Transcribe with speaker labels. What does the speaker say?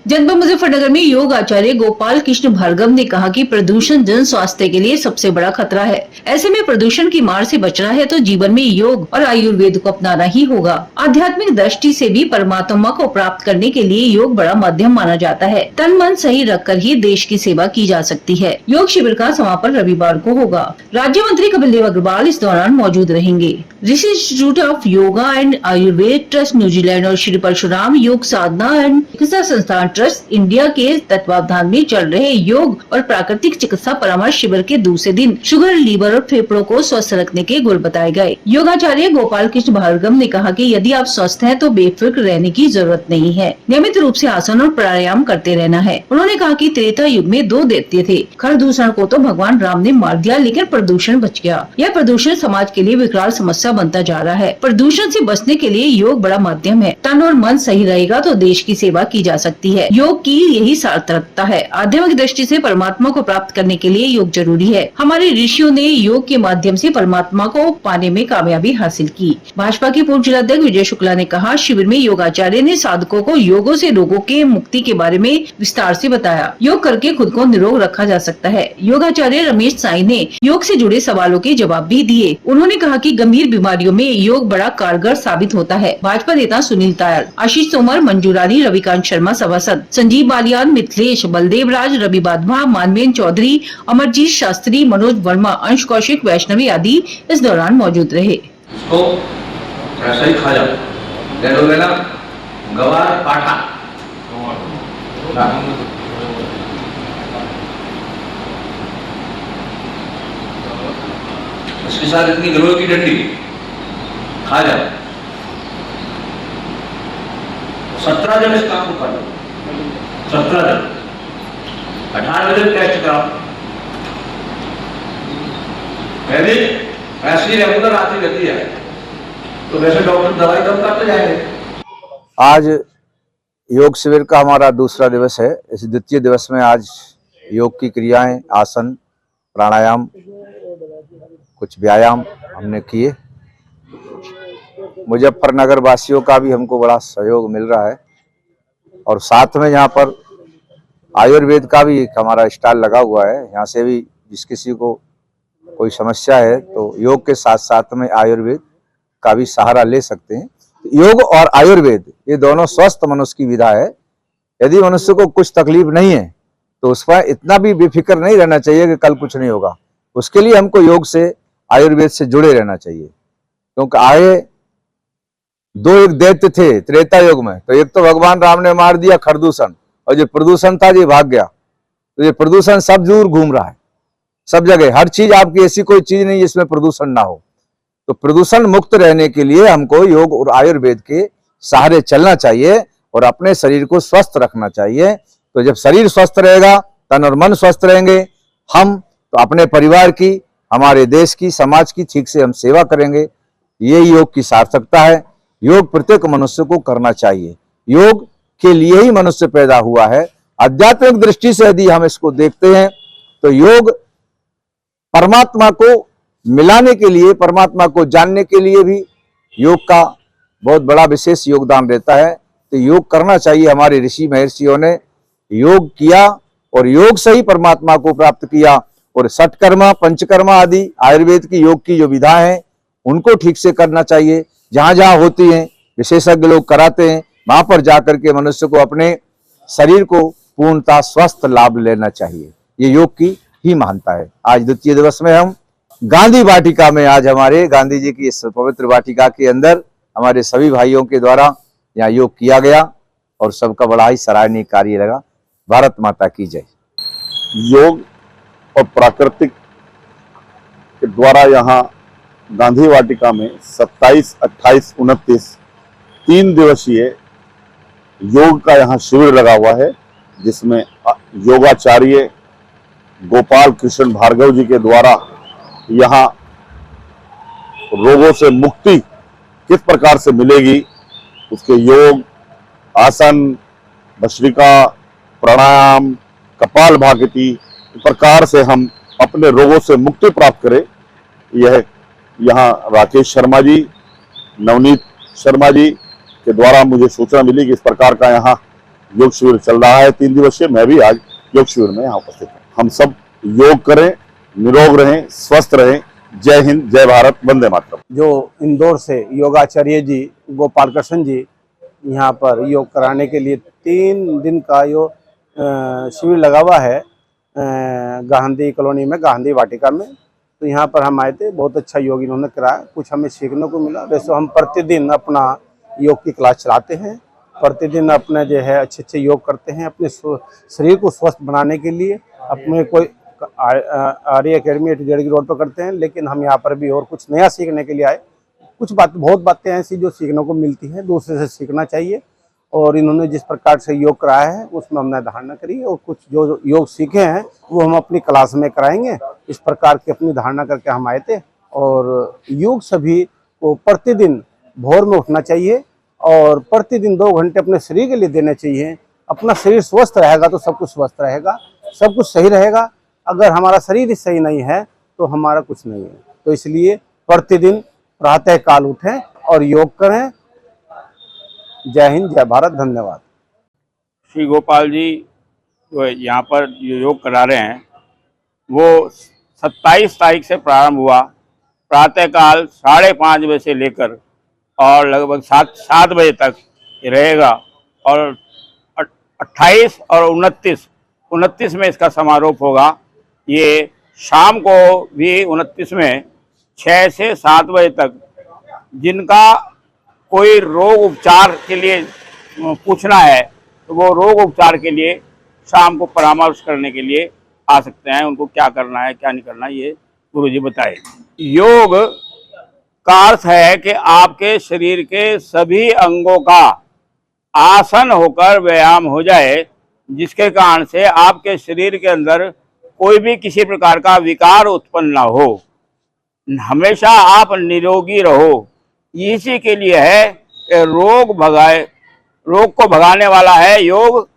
Speaker 1: जनपद मुजफ्फरनगर में योग आचार्य गोपाल कृष्ण भार्गव ने कहा कि प्रदूषण जन स्वास्थ्य के लिए सबसे बड़ा खतरा है। ऐसे में प्रदूषण की मार से बचना है तो जीवन में योग और आयुर्वेद को अपनाना ही होगा। आध्यात्मिक दृष्टि से भी परमात्मा को प्राप्त करने के लिए योग बड़ा माध्यम माना जाता है। तन मन सही रखकर ही देश की सेवा की जा सकती है। योग शिविर का समापन रविवार को होगा। राज्य मंत्री कपिल देव अग्रवाल इस दौरान मौजूद रहेंगे। Rishi institute of yoga and Ayurveda trust New Zealand और श्री परशुराम योग साधना एंड चिकित्सा संस्थान ट्रस्ट इंडिया के तत्वावधान में चल रहे योग और प्राकृतिक चिकित्सा परामर्श शिविर के दूसरे दिन शुगर, लीवर और फेफड़ों को स्वस्थ रखने के गुर बताए गए। योगाचार्य गोपाल कृष्ण भार्गव ने कहा कि यदि आप स्वस्थ हैं तो बेफिक्र रहने की जरूरत नहीं है। नियमित रूप से आसन और प्राणायाम करते रहना है। उन्होंने कहा कि त्रेता युग में 2 दैत्य थे। खरदूषण को तो भगवान राम ने मार दिया, लेकिन प्रदूषण बच गया। यह प्रदूषण समाज के लिए विकराल समस्या बनता जा रहा है। प्रदूषण से बचने के लिए योग बड़ा माध्यम है। तन और मन सही रहेगा तो देश की सेवा की जा सकती है। योग की यही सार्थकता है। आध्यात्मिक दृष्टि से परमात्मा को प्राप्त करने के लिए योग जरूरी है। हमारे ऋषियों ने योग के माध्यम से परमात्मा को पाने में कामयाबी हासिल की। भाजपा के पूर्व जिलाध्यक्ष विजय शुक्ला ने कहा, शिविर में योगाचार्य ने साधकों को योगों से रोगों के मुक्ति के बारे में विस्तार से बताया। योग करके खुद को निरोग रखा जा सकता है। योगाचार्य रमेश साई ने योग से जुड़े सवालों के जवाब भी दिए। उन्होंने कहा कि गंभीर बीमारियों में योग बड़ा कारगर साबित होता है। भाजपा नेता सुनील तायल, आशीष तोमर, मंजू रानी, रविकांत शर्मा सभासद, संजीव बालियान, मिथिलेश, बलदेव राज, रवि बाधवा, मानवेंद्र चौधरी, अमरजीत शास्त्री, मनोज वर्मा, अंश कौशिक, वैष्णवी आदि इस दौरान मौजूद रहे।
Speaker 2: इसको ऐसा ही खा जाओ, ले लो लेना गवार पाठा, इसके साथ इतनी गलों की डंडी खा जाओ। 17 दिन इस काम को कर लो, 17 दिन, 18 दिन टेस्ट कराओ। पहले ऐसी रेगुलर आती रहती है तो वैसे डॉक्टर दवाई कम करते जाएंगे।
Speaker 3: आज योग शिविर का हमारा दूसरा दिवस है। इस द्वितीय दिवस में आज योग की क्रियाएं, आसन, प्राणायाम, कुछ व्यायाम हमने किए। मुजफ्फरनगर वासियों का भी हमको बड़ा सहयोग मिल रहा है और साथ में यहाँ पर आयुर्वेद का भी एक हमारा स्टॉल लगा हुआ है। यहाँ से भी जिस किसी को कोई समस्या है तो योग के साथ साथ में आयुर्वेद का भी सहारा ले सकते हैं। योग और आयुर्वेद ये दोनों स्वस्थ मनुष्य की विधा है। यदि मनुष्य को कुछ तकलीफ नहीं है तो उस पर इतना भी बेफिक्र नहीं रहना चाहिए कि कल कुछ नहीं होगा। उसके लिए हमको योग से, आयुर्वेद से जुड़े रहना चाहिए, क्योंकि आए 2 एक दैत्य थे त्रेता युग में। तो एक तो भगवान राम ने मार दिया खरदूषण, और जो प्रदूषण था ये भाग गया। तो ये प्रदूषण सब दूर घूम रहा है, सब जगह। हर चीज आपकी ऐसी कोई चीज नहीं जिसमें प्रदूषण ना हो। तो प्रदूषण मुक्त रहने के लिए हमको योग और आयुर्वेद के सहारे चलना चाहिए और अपने शरीर को स्वस्थ रखना चाहिए। तो जब शरीर स्वस्थ रहेगा, तन और मन स्वस्थ रहेंगे, हम तो अपने परिवार की, हमारे देश की, समाज की ठीक से हम सेवा करेंगे। ये योग की सार्थकता है। योग प्रत्येक मनुष्य को करना चाहिए। योग के लिए ही मनुष्य पैदा हुआ है। आध्यात्मिक दृष्टि से यदि हम इसको देखते हैं तो योग परमात्मा को मिलाने के लिए, परमात्मा को जानने के लिए भी योग का बहुत बड़ा विशेष योगदान रहता है। तो योग करना चाहिए। हमारे ऋषि महर्षियों ने योग किया और योग से ही परमात्मा को प्राप्त किया। और षटकर्मा, पंचकर्मा आदि आयुर्वेद की योग की जो विधा है उनको ठीक से करना चाहिए। जहां जहां होती हैं, विशेषज्ञ लोग कराते हैं, वहां पर जाकर के मनुष्य को अपने शरीर को पूर्णतः स्वस्थ लाभ लेना चाहिए। ये योग की ही महानता है। आज द्वितीय दिवस में हम गांधी वाटिका में, आज हमारे गांधी जी की इस पवित्र वाटिका के अंदर हमारे सभी भाइयों के द्वारा यहाँ योग किया गया और सबका बड़ा ही सराहनीय कार्य लगा। भारत माता की जय।
Speaker 4: योग और प्राकृतिक के द्वारा यहाँ गांधी वाटिका में 27, 28, 29 3 दिवसीय योग का यहाँ शिविर लगा हुआ है, जिसमें योगाचार्य गोपाल कृष्ण भार्गव जी के द्वारा यहाँ रोगों से मुक्ति किस प्रकार से मिलेगी, उसके योग, आसन, भस्त्रिका, प्राणायाम, कपालभाति प्रकार से हम अपने रोगों से मुक्ति प्राप्त करें। यह यहाँ राकेश शर्मा जी, नवनीत शर्मा जी के द्वारा मुझे सूचना मिली कि इस प्रकार का यहाँ योग शिविर चल रहा है 3 दिवसीय। मैं भी आज योग शिविर में यहाँ उपस्थित हूँ। हम सब योग करें, निरोग रहें, स्वस्थ रहें। जय हिंद, जय भारत, वंदे मातरम।
Speaker 5: जो इंदौर से योगाचार्य जी गोपाल कृष्ण जी यहाँ पर योग कराने के लिए 3 दिन का शिविर लगा हुआ है गांधी कॉलोनी में, गांधी वाटिका में। तो यहाँ पर हम आए थे, बहुत अच्छा योग इन्होंने कराया, कुछ हमें सीखने को मिला। वैसे हम प्रतिदिन अपना योग की क्लास चलाते हैं, प्रतिदिन अपने जो है अच्छे योग करते हैं अपने शरीर को स्वस्थ बनाने के लिए। अपने कोई आर्य अकेडमी जेडगी रोड पर करते हैं, लेकिन हम यहाँ पर भी और कुछ नया सीखने के लिए आए। बहुत बातें ऐसी जो सीखने को मिलती हैं, दूसरे से सीखना चाहिए। और इन्होंने जिस प्रकार से योग कराया है उसमें हमने धारणा करी, और कुछ जो योग सीखे हैं वो हम अपनी क्लास में कराएंगे। इस प्रकार की अपनी धारणा करके हम आए थे। और योग सभी को प्रतिदिन भोर में उठना चाहिए और प्रतिदिन 2 घंटे अपने शरीर के लिए देने चाहिए। अपना शरीर स्वस्थ रहेगा तो सब कुछ स्वस्थ रहेगा, सब कुछ सही रहेगा। अगर हमारा शरीर ही सही नहीं है तो हमारा कुछ नहीं है। तो इसलिए प्रतिदिन प्रातः काल उठें और योग करें। जय हिंद, जय भारत, धन्यवाद।
Speaker 6: श्री गोपाल जी जो यहाँ पर जो योग करा रहे हैं वो 27 तारीख से प्रारंभ हुआ। प्रातःकाल 5:30 बजे से लेकर और लगभग 7 बजे तक ये रहेगा। और 28 और 29 में इसका समारोह होगा। ये शाम को भी 29 में 6 से 7 बजे तक जिनका कोई रोग उपचार के लिए पूछना है तो वो रोग उपचार के लिए शाम को परामर्श करने के लिए आ सकते हैं। उनको क्या करना है क्या नहीं करना ये गुरुजी बताए। योग का अर्थ है कि आपके शरीर के सभी अंगों का आसन होकर व्यायाम हो जाए, जिसके कारण से आपके शरीर के अंदर कोई भी किसी प्रकार का विकार उत्पन्न ना हो, हमेशा आप निरोगी रहो। इसी के लिए है कि रोग को भगाने वाला है योग।